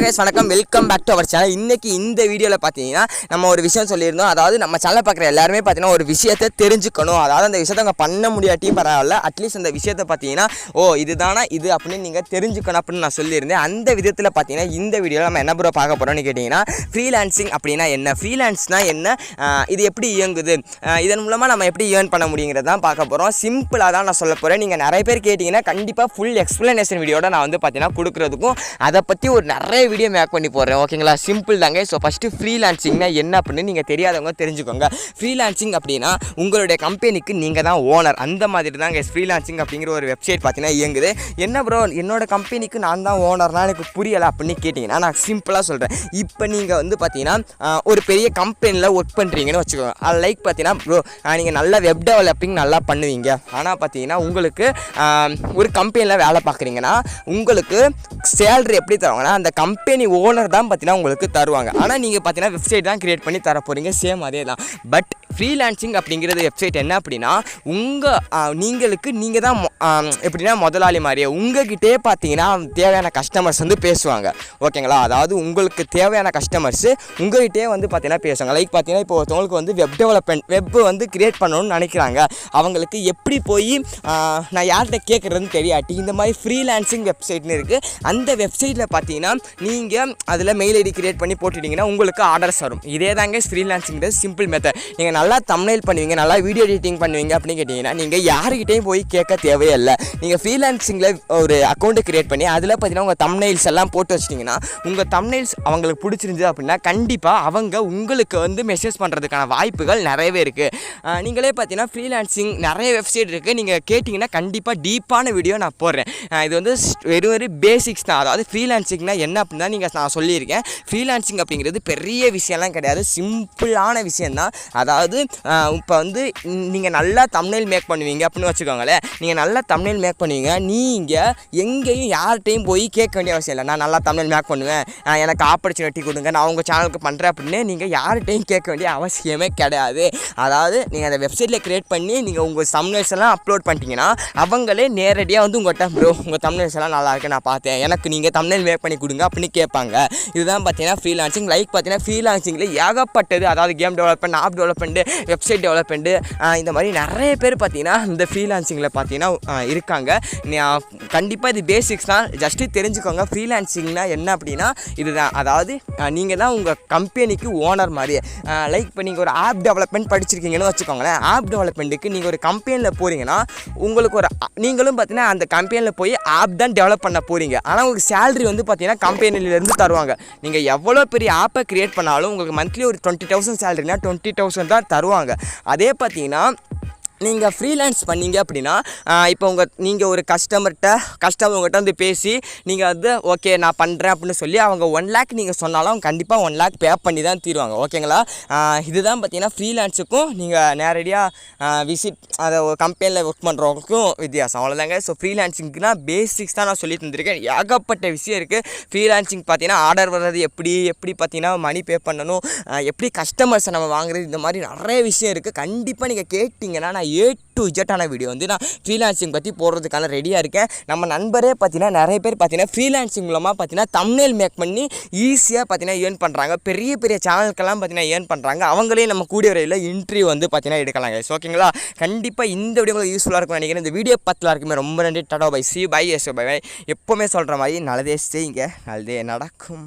guys, வணக்கம். Welcome back to our channel. இன்னைக்கு இந்த வீடியோவில் பார்த்தீங்கன்னா நம்ம ஒரு விஷயம் சொல்லியிருந்தோம். அதாவது நம்ம சேனல் பார்க்குற எல்லாருமே பார்த்தீங்கன்னா ஒரு விஷயத்தை தெரிஞ்சுக்கணும். அதாவது அந்த விஷயத்தை அவங்க பண்ண முடியாட்டியும் பரவாயில்ல, அட்லீஸ்ட் அந்த விஷயத்தை பார்த்தீங்கன்னா இதுதானா இது அப்படின்னு நீங்கள் தெரிஞ்சுக்கணும் அப்படின்னு நான் சொல்லியிருந்தேன். அந்த விதத்தில் பார்த்தீங்கன்னா இந்த வீடியோவில் நம்ம என்ன ப்ரோ பார்க்க போகிறோம்னு கேட்டிங்கன்னா, ஃப்ரீலான்சிங் அப்படின்னா என்ன, ஃப்ரீலான்ஸ்னால் என்ன, இது எப்படி இயங்குது, இதன் மூலமாக நம்ம எப்படி ஏர்ன் பண்ண முடியுங்கிறது தான் பார்க்க போகிறோம். சிம்பிளாக தான் நான் சொல்ல போகிறேன். நீங்கள் நிறைய பேர் கேட்டிங்கன்னா கண்டிப்பாக ஃபுல் எக்ஸ்ப்ளனேஷன் வீடியோட நான் வந்து பார்த்தீங்கன்னா கொடுக்குறதுக்கும் அதை பற்றி ஒரு நிறைய வீடியோ மேக் பண்ணி போடுறேன். ஓகேங்களா, சிம்பிள் தாங்க. ஸோ ஃபஸ்ட்டு ஃப்ரீலான்சிங்னா என்ன அப்படின்னு நீங்கள் தெரியாதவங்க தெரிஞ்சுக்கோங்க. ஃப்ரீலான்சிங் அப்படின்னா உங்களுடைய கம்பெனிக்கு நீங்கள் தான் ஓனர், அந்த மாதிரி தாங்க ஃப்ரீலான்சிங் அப்படிங்கிற ஒரு வெப்சைட் பார்த்தீங்கன்னா இயங்குது. என்ன ப்ரோ என்னோட கம்பெனிக்கு நான் தான் ஓனர்னால் எனக்கு புரியலை அப்படின்னு கேட்டிங்கன்னா நான் சிம்பிளாக சொல்கிறேன். இப்போ நீங்கள் வந்து பார்த்தீங்கன்னா ஒரு பெரிய கம்பெனியில் ஒர்க் பண்ணுறீங்கன்னு வச்சுக்கோங்க. அது லைக் பார்த்தீங்கன்னா ப்ரோ நீங்கள் நல்லா வெப் டெவலப்பிங் நல்லா பண்ணுவீங்க, ஆனால் பார்த்தீங்கன்னா உங்களுக்கு ஒரு கம்பெனியில் வேலை பார்க்குறீங்கன்னா உங்களுக்கு சேலரி எப்படி தருவாங்கன்னா அந்த கம்பெனி ஓனர் தான் பார்த்தீங்கன்னா உங்களுக்கு தருவாங்க. ஆனால் நீங்கள் பார்த்தீங்கன்னா வெப்சைட் தான் க்ரியேட் பண்ணி தர போகிறீங்க, சேம் அதே தான். பட் ஃப்ரீலான்சிங் அப்படிங்கிறது வெப்சைட் என்ன அப்படின்னா நீங்கள் தான் எப்படின்னா முதலாளி மாதிரியே உங்கள்கிட்டே பார்த்தீங்கன்னா தேவையான கஸ்டமர்ஸ் வந்து பேசுவாங்க. ஓகேங்களா, அதாவது உங்களுக்கு தேவையான கஸ்டமர்ஸு உங்கள்கிட்டே வந்து பார்த்தீங்கன்னா பேசுவாங்க. லைக் பார்த்தீங்கன்னா இப்போ ஒருத்தவங்களுக்கு வந்து வெப் டெவலப்மெண்ட் வெப் வந்து க்ரியேட் பண்ணணும்னு நினைக்கிறாங்க. அவங்களுக்கு எப்படி போய் நான் யார்கிட்ட கேட்குறதுன்னு தெரியாட்டி இந்த மாதிரி ஃப்ரீலான்சிங் வெப்சைட்னு இருக்குது. அந்த வெப்சைட்டில் பார்த்தீங்கன்னா நீங்கள் அதில் மெயில் ஐடி க்ரியேட் பண்ணி போட்டுட்டிங்கன்னா உங்களுக்கு ஆர்டர்ஸ் வரும். இதே தாங்க ஃப்ரீலான்சிங்கிறது சிம்பிள் மெத்தட். நீங்கள் நல்லா தம்ப்நெயில் பண்ணுவீங்க, நல்லா வீடியோ எடிட்டிங் பண்ணுவீங்க அப்படின்னு கேட்டிங்கன்னா நீங்கள் யாருக்கிட்டையும் போய் கேட்க தேவையே இல்லை. நீங்கள் ஃப்ரீலான்சிங்கில் ஒரு அக்கௌண்ட்டு க்ரியேட் பண்ணி அதில் பார்த்தீங்கன்னா உங்கள் தம்ப்நெயில்ஸ் எல்லாம் போட்டு வச்சிட்டிங்கன்னா உங்கள் தம்ப்நெயில்ஸ் அவங்களுக்கு பிடிச்சிருந்துச்சு அப்படின்னா கண்டிப்பாக அவங்க உங்களுக்கு வந்து மெசேஜ் பண்ணுறதுக்கான வாய்ப்புகள் நிறையவே இருக்குது. நீங்களே பார்த்தீங்கன்னா ஃப்ரீலான்சிங் நிறைய வெப்சைட் இருக்குது, நீங்கள் கேட்டிங்கன்னா கண்டிப்பாக டீப்பான வீடியோ நான் போடுறேன். இது வந்து வெறும் பேசிக்ஸ் தான். அதாவது ஃப்ரீலான்சிங்னா என்ன அப்படின்னா நான் சொல்லியிருக்கேன். ஃப்ரீலான்சிங் அப்படிங்கிறது பெரிய விஷயம்லாம் கிடையாது, சிம்பிளான விஷயந்தான். அதாவது இப்போ வந்து நீங்கள் நல்லா தம்ப்நெயில் மேக் பண்ணுவீங்க அப்படின்னு வச்சுக்கோங்களேன். நீங்கள் நல்லா தம்ப்நெயில் மேக் பண்ணுவீங்க, நீங்கள் எங்கேயும் யார்கிட்டையும் போய் கேட்க வேண்டிய அவசியம் இல்லை. நான் நல்லா தம்ப்நெயில் மேக் பண்ணுவேன், எனக்கு ஆப்பர்ச்சுனிட்டி கொடுங்க, நான் உங்கள் சேனலுக்கு பண்ணுறேன் அப்படின்னு நீங்கள் யார்கிட்டையும் கேட்க வேண்டிய அவசியமே கிடையாது. அதாவது நீங்கள் அந்த வெப்சைட்டில் க்ரியேட் பண்ணி நீங்கள் உங்கள் தம்ப்நெயில்ஸ் எல்லாம் அப்லோட் பண்ணிட்டீங்கன்னா அவங்களே நேரடியாக வந்து உங்கள்கிட்ட ப்ரோ உங்கள் தம்ப்நெயில்ஸ் எல்லாம் நல்லா இருக்கு, நான் பார்த்தேன், எனக்கு நீங்கள் தம்ப்நெயில் மேக் பண்ணி கொடுங்க அப்படின்னு கேட்பாங்க. இதுதான் பார்த்தீங்கன்னா ஃப்ரீலான்சிங். லைக் பார்த்தீங்கன்னா ஃப்ரீலான்சிங்கில் ஏகப்பட்டது, அதாவது game development, app development, website development, இந்த மாதிரி நிறைய பேர் பார்த்தீங்கன்னா இந்த ஃப்ரீலான்சிங்கில் பார்த்தீங்கன்னா இருக்காங்க. கண்டிப்பாக இது பேசிக்ஸ் தான், ஜஸ்ட்டு தெரிஞ்சுக்கோங்க. ஃப்ரீலான்சிங்னா என்ன அப்படின்னா இதுதான். அதாவது நீங்கள் தான் உங்கள் கம்பெனிக்கு ஓனர் மாதிரி. லைக் இப்போ நீங்கள் ஒரு ஆப் டெவலப்மெண்ட் படிச்சிருக்கீங்கன்னு வச்சுக்கோங்களேன். ஆப் டெவலப்மெண்ட்டுக்கு நீங்கள் ஒரு கம்பெனியில் போகிறீங்கன்னா உங்களுக்கு நீங்களும் பார்த்தீங்கன்னா அந்த கம்பெனியில் போய் ஆப் தான் டெவலப் பண்ண போகிறீங்க. ஆனால் உங்களுக்கு சேலரி வந்து பார்த்தீங்கன்னா கம்பெனிலேருந்து தருவாங்க. நீங்கள் எவ்வளோ பெரிய ஆப்பை க்ரியேட் பண்ணாலும் உங்களுக்கு மந்த்லி ஒரு 20,000 சேலரினா 20,000 தான் தருவாங்க. அதே பார்த்தீங்கன்னா நீங்கள் ஃப்ரீலான்ஸ் பண்ணீங்க அப்படின்னா இப்போ நீங்கள் ஒரு கஸ்டமர் உங்கள்கிட்ட வந்து பேசி நீங்கள் வந்து ஓகே நான் பண்ணுறேன் அப்படின்னு சொல்லி அவங்க 1 lakh நீங்கள் சொன்னாலும் கண்டிப்பாக 1 lakh பே பண்ணி தான் தீருவாங்க. ஓகேங்களா, இதுதான் பார்த்தீங்கன்னா ஃப்ரீலான்ஸுக்கும் நீங்கள் நேரடியாக விசிட் அதை ஒரு கம்பெனியில் ஒர்க் பண்ணுறவங்களுக்கும் வித்தியாசம். அவ்வளோதாங்க. ஸோ ஃப்ரீலான்சிங்க்குனா பேசிக்ஸ் தான் நான் சொல்லி தந்திருக்கேன். ஏகப்பட்ட விஷயம் இருக்குது. ஃப்ரீலான்சிங் பார்த்தீங்கன்னா ஆர்டர் வர்றது எப்படி பார்த்தீங்கன்னா மணி பே பண்ணணும், எப்படி கஸ்டமர்ஸை நம்ம வாங்குறது, இந்த மாதிரி நிறைய விஷயம் இருக்குது. கண்டிப்பாக நீங்கள் கேட்டிங்கன்னா நான் A to Z வீடியோ வந்து நான் ஃப்ரீலான்சிங் பற்றி போடுறதுக்கான ரெடியாக இருக்கேன். நம்ம நண்பரே பார்த்தீங்கன்னா நிறைய பேர் பார்த்தீங்கன்னா ஃப்ரீலான்சிங் மூலமாக பார்த்தீங்கன்னா தம்ப்நெயில் மேக் பண்ணி ஈஸியாக பார்த்தீங்கன்னா ஏர்ன் பண்ணுறாங்க. பெரிய சேனலுக்கெல்லாம் பார்த்தீங்கன்னா ஏர்ன் பண்ணுறாங்க. அவங்களே நம்ம கூடிய வரையில் இன்டர்வியூ வந்து பார்த்தீங்கன்னா எடுக்கலாங்க. ஓகேங்களா, கண்டிப்பாக இந்த வீடியோ உங்களுக்கு யூஸ்ஃபுல்லாக இருக்கும்னு நினைக்கிறேன். இந்த வீடியோ பற்றிலாம் இருக்குமே ரொம்ப நன்றி. Tata bye, see bye, yes bye. எப்போவுமே சொல்கிற மாதிரி நல்லதே செய்யுங்க, நல்லதே நடக்கும்.